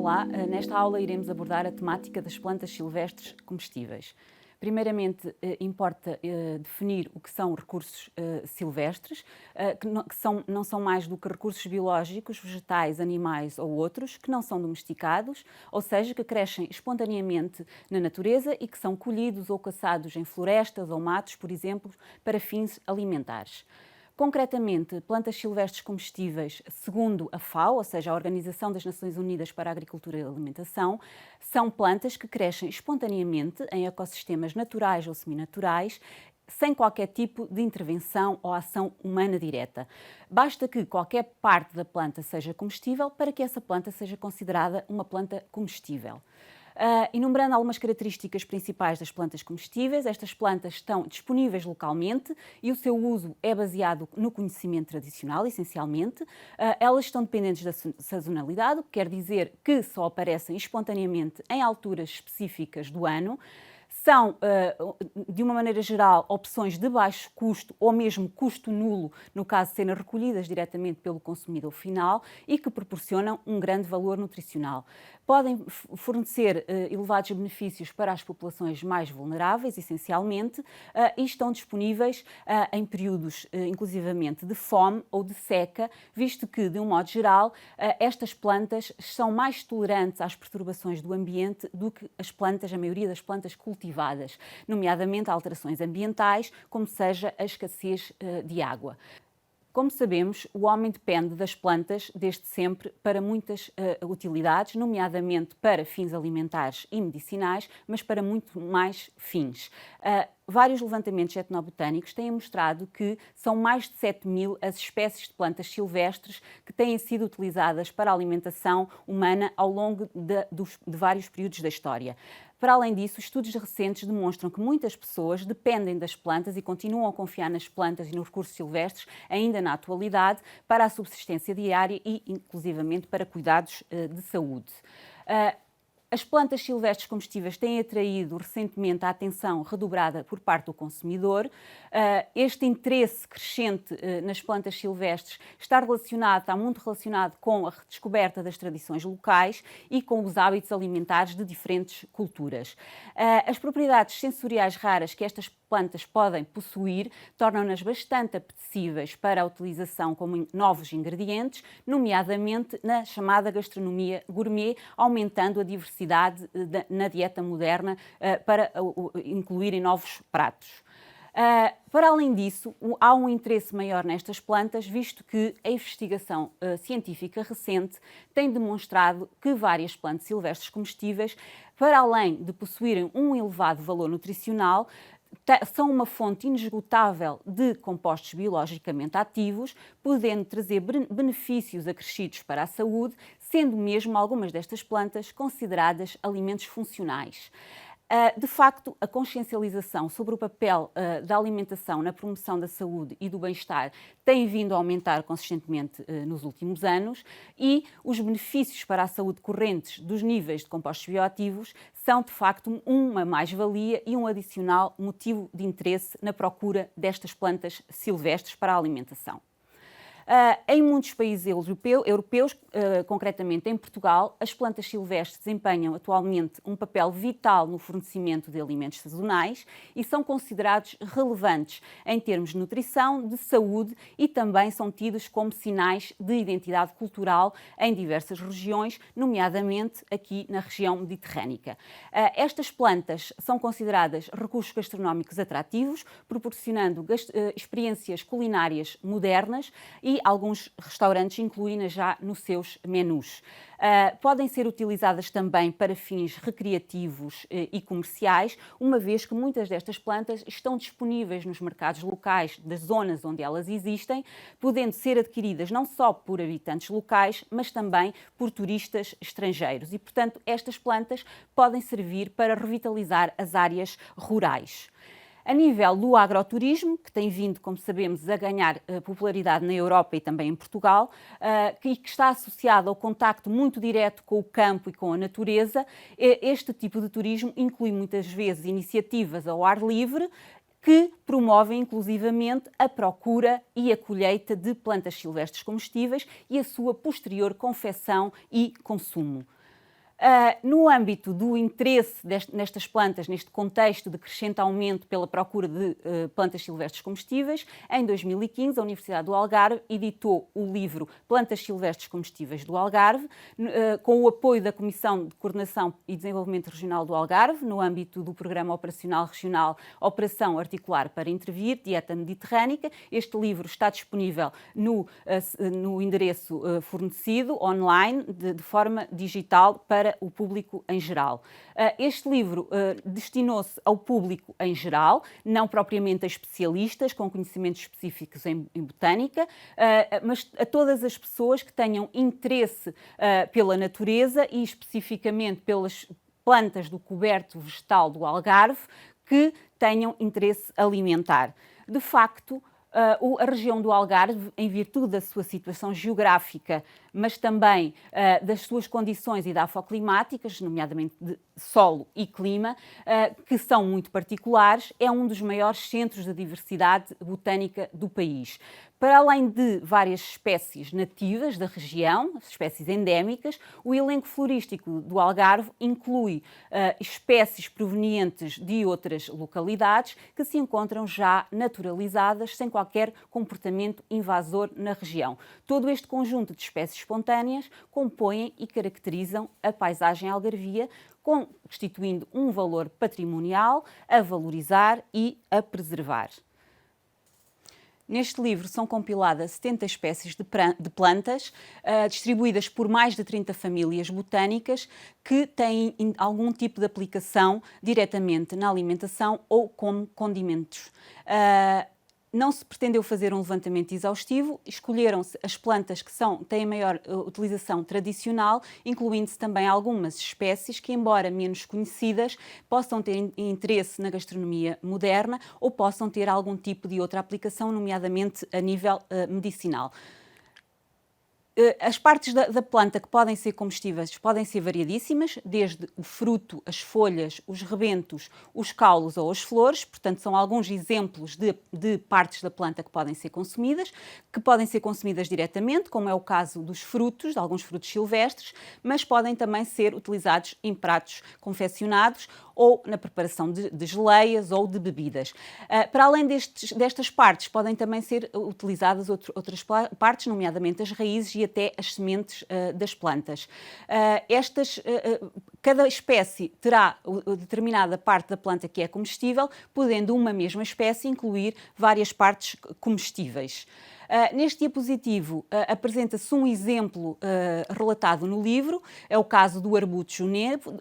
Olá, nesta aula iremos abordar a temática das plantas silvestres comestíveis. Primeiramente, importa definir o que são recursos silvestres, que não são mais do que recursos biológicos, vegetais, animais ou outros, que não são domesticados, ou seja, que crescem espontaneamente na natureza e que são colhidos ou caçados em florestas ou matos, por exemplo, para fins alimentares. Concretamente, plantas silvestres comestíveis, segundo a FAO, ou seja, a Organização das Nações Unidas para a Agricultura e a Alimentação, são plantas que crescem espontaneamente em ecossistemas naturais ou seminaturais, sem qualquer tipo de intervenção ou ação humana direta. Basta que qualquer parte da planta seja comestível para que essa planta seja considerada uma planta comestível. Enumerando algumas características principais das plantas comestíveis, estas plantas estão disponíveis localmente e o seu uso é baseado no conhecimento tradicional, essencialmente. Elas estão dependentes da sazonalidade, o que quer dizer que só aparecem espontaneamente em alturas específicas do ano. São, de uma maneira geral, opções de baixo custo ou mesmo custo nulo, no caso de serem recolhidas diretamente pelo consumidor final e que proporcionam um grande valor nutricional. Podem fornecer elevados benefícios para as populações mais vulneráveis, essencialmente, e estão disponíveis em períodos, inclusivamente, de fome ou de seca, visto que, de um modo geral, estas plantas são mais tolerantes às perturbações do ambiente do que a maioria das plantas cultivadas, nomeadamente a alterações ambientais, como seja a escassez de água. Como sabemos, o homem depende das plantas desde sempre para muitas utilidades, nomeadamente para fins alimentares e medicinais, mas para muito mais fins. Vários levantamentos etnobotânicos têm mostrado que são mais de 7.000 as espécies de plantas silvestres que têm sido utilizadas para a alimentação humana ao longo de vários períodos da história. Para além disso, estudos recentes demonstram que muitas pessoas dependem das plantas e continuam a confiar nas plantas e nos recursos silvestres, ainda na atualidade, para a subsistência diária e, inclusivamente, para cuidados de saúde. As plantas silvestres comestíveis têm atraído recentemente a atenção redobrada por parte do consumidor. Este interesse crescente nas plantas silvestres está muito relacionado com a redescoberta das tradições locais e com os hábitos alimentares de diferentes culturas. As propriedades sensoriais raras que estas plantas podem possuir tornam-nas bastante apetecíveis para a utilização como novos ingredientes, nomeadamente na chamada gastronomia gourmet, aumentando a diversidade na dieta moderna para incluir em novos pratos. Para além disso, há um interesse maior nestas plantas, visto que a investigação científica recente tem demonstrado que várias plantas silvestres comestíveis, para além de possuírem um elevado valor nutricional, são uma fonte inesgotável de compostos biologicamente ativos, podendo trazer benefícios acrescidos para a saúde, sendo mesmo algumas destas plantas consideradas alimentos funcionais. De facto, a consciencialização sobre o papel da alimentação na promoção da saúde e do bem-estar tem vindo a aumentar consistentemente nos últimos anos e os benefícios para a saúde decorrentes dos níveis de compostos bioativos são, de facto, uma mais-valia e um adicional motivo de interesse na procura destas plantas silvestres para a alimentação. Em muitos países europeus, concretamente em Portugal, as plantas silvestres desempenham atualmente um papel vital no fornecimento de alimentos sazonais e são considerados relevantes em termos de nutrição, de saúde e também são tidos como sinais de identidade cultural em diversas regiões, nomeadamente aqui na região mediterrânica. Estas plantas são consideradas recursos gastronómicos atrativos, proporcionando experiências culinárias modernas e alguns restaurantes incluem-nas já nos seus menus. Podem ser utilizadas também para fins recreativos e comerciais, uma vez que muitas destas plantas estão disponíveis nos mercados locais das zonas onde elas existem, podendo ser adquiridas não só por habitantes locais, mas também por turistas estrangeiros. E, portanto, estas plantas podem servir para revitalizar as áreas rurais. A nível do agroturismo, que tem vindo, como sabemos, a ganhar popularidade na Europa e também em Portugal, e que está associado ao contacto muito direto com o campo e com a natureza, este tipo de turismo inclui muitas vezes iniciativas ao ar livre, que promovem inclusivamente a procura e a colheita de plantas silvestres comestíveis e a sua posterior confecção e consumo. No âmbito do interesse nestas plantas, neste contexto de crescente aumento pela procura de plantas silvestres comestíveis, em 2015 a Universidade do Algarve editou o livro Plantas Silvestres Comestíveis do Algarve, com o apoio da Comissão de Coordenação e Desenvolvimento Regional do Algarve, no âmbito do Programa Operacional Regional Operação Articular para Intervir, Dieta Mediterrânica. Este livro está disponível no endereço fornecido, online, de forma digital, para o público em geral. Este livro destinou-se ao público em geral, não propriamente a especialistas com conhecimentos específicos em botânica, mas a todas as pessoas que tenham interesse pela natureza e especificamente pelas plantas do coberto vegetal do Algarve que tenham interesse alimentar. De facto, a região do Algarve, em virtude da sua situação geográfica, mas também das suas condições edafoclimáticas, nomeadamente de solo e clima, que são muito particulares, é um dos maiores centros de diversidade botânica do país. Para além de várias espécies nativas da região, espécies endémicas, o elenco florístico do Algarve inclui espécies provenientes de outras localidades que se encontram já naturalizadas, sem qualquer comportamento invasor na região. Todo este conjunto de espécies espontâneas compõem e caracterizam a paisagem algarvia, constituindo um valor patrimonial a valorizar e a preservar. Neste livro são compiladas 70 espécies de plantas, distribuídas por mais de 30 famílias botânicas que têm algum tipo de aplicação diretamente na alimentação ou como condimentos. Não se pretendeu fazer um levantamento exaustivo, escolheram-se as plantas que têm maior utilização tradicional, incluindo-se também algumas espécies que, embora menos conhecidas, possam ter interesse na gastronomia moderna ou possam ter algum tipo de outra aplicação, nomeadamente a nível medicinal. As partes da planta que podem ser comestíveis podem ser variadíssimas, desde o fruto, as folhas, os rebentos, os caulos ou as flores. Portanto, são alguns exemplos de partes da planta que podem ser consumidas diretamente, como é o caso dos frutos, de alguns frutos silvestres, mas podem também ser utilizados em pratos confeccionados ou na preparação de geleias ou de bebidas. Para além destas partes, podem também ser utilizadas outras partes, nomeadamente as raízes e até as sementes das plantas. Cada espécie terá determinada parte da planta que é comestível, podendo uma mesma espécie incluir várias partes comestíveis. Neste diapositivo apresenta-se um exemplo relatado no livro, é o caso do arbuto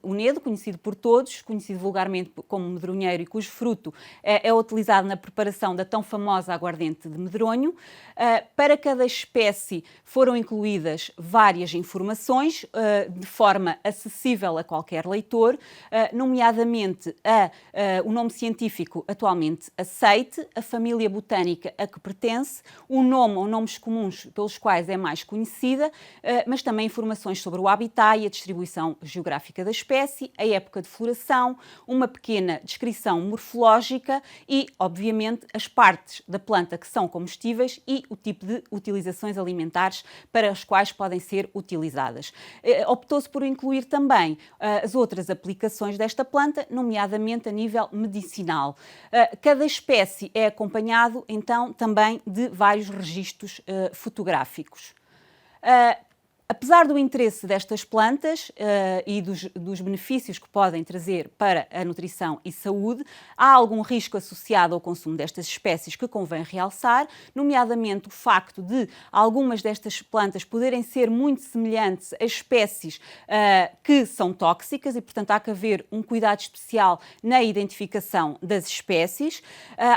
unedo, conhecido por todos, conhecido vulgarmente como medronheiro e cujo fruto é utilizado na preparação da tão famosa aguardente de medronho. Para cada espécie foram incluídas várias informações de forma acessível a qualquer leitor, nomeadamente o nome científico atualmente aceite, a família botânica a que pertence, o nome ou nomes comuns pelos quais é mais conhecida, mas também informações sobre o habitat e a distribuição geográfica da espécie, a época de floração, uma pequena descrição morfológica e, obviamente, as partes da planta que são comestíveis e o tipo de utilizações alimentares para as quais podem ser utilizadas. Optou-se por incluir também as outras aplicações desta planta, nomeadamente a nível medicinal. Cada espécie é acompanhado, então, também de vários registros fotográficos. Apesar do interesse destas plantas e dos benefícios que podem trazer para a nutrição e saúde, há algum risco associado ao consumo destas espécies que convém realçar, nomeadamente o facto de algumas destas plantas poderem ser muito semelhantes a espécies que são tóxicas e, portanto, há que haver um cuidado especial na identificação das espécies.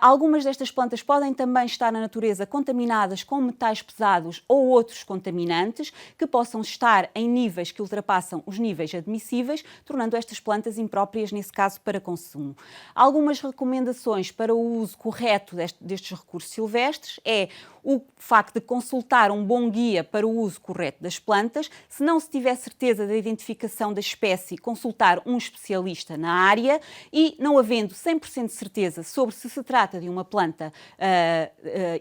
Algumas destas plantas podem também estar na natureza contaminadas com metais pesados ou outros contaminantes que possam estar em níveis que ultrapassam os níveis admissíveis, tornando estas plantas impróprias, nesse caso, para consumo. Algumas recomendações para o uso correto destes recursos silvestres é o facto de consultar um bom guia para o uso correto das plantas. Se não se tiver certeza da identificação da espécie, consultar um especialista na área e, não havendo 100% de certeza sobre se trata de uma planta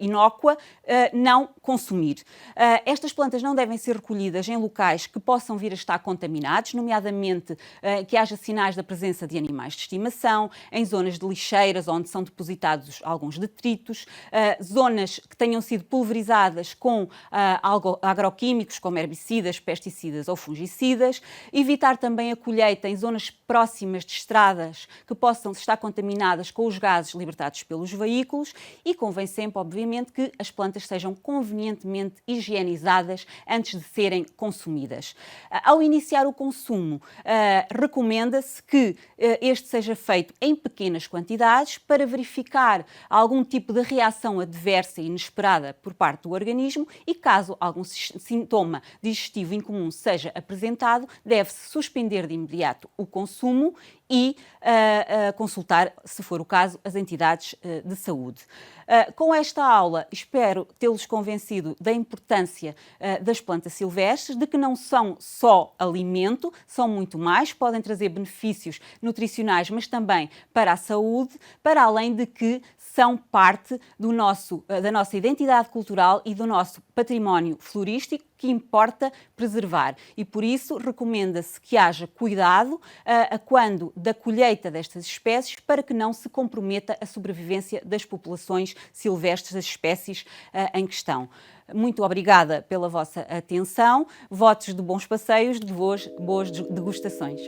inócua, não consumir. Estas plantas não devem ser recolhidas em locais que possam vir a estar contaminados, nomeadamente que haja sinais da presença de animais de estimação, em zonas de lixeiras onde são depositados alguns detritos, zonas que tenham sido pulverizadas com agroquímicos como herbicidas, pesticidas ou fungicidas, evitar também a colheita em zonas próximas de estradas que possam estar contaminadas com os gases libertados pelos veículos e convém sempre, obviamente, que as plantas sejam convenientemente higienizadas antes de serem consumidas. Ao iniciar o consumo, recomenda-se que este seja feito em pequenas quantidades para verificar algum tipo de reação adversa e inesperada por parte do organismo e, caso algum sintoma digestivo incomum seja apresentado, deve-se suspender de imediato o consumo e consultar, se for o caso, as entidades de saúde. Com esta aula, espero tê-los convencido da importância das plantas silvestres, de que não são só alimento, são muito mais, podem trazer benefícios nutricionais, mas também para a saúde, para além de que são parte da nossa identidade cultural e do nosso património florístico, que importa preservar. E por isso recomenda-se que haja cuidado quando da colheita destas espécies para que não se comprometa a sobrevivência das populações silvestres das espécies em questão. Muito obrigada pela vossa atenção, votos de bons passeios, de boas degustações.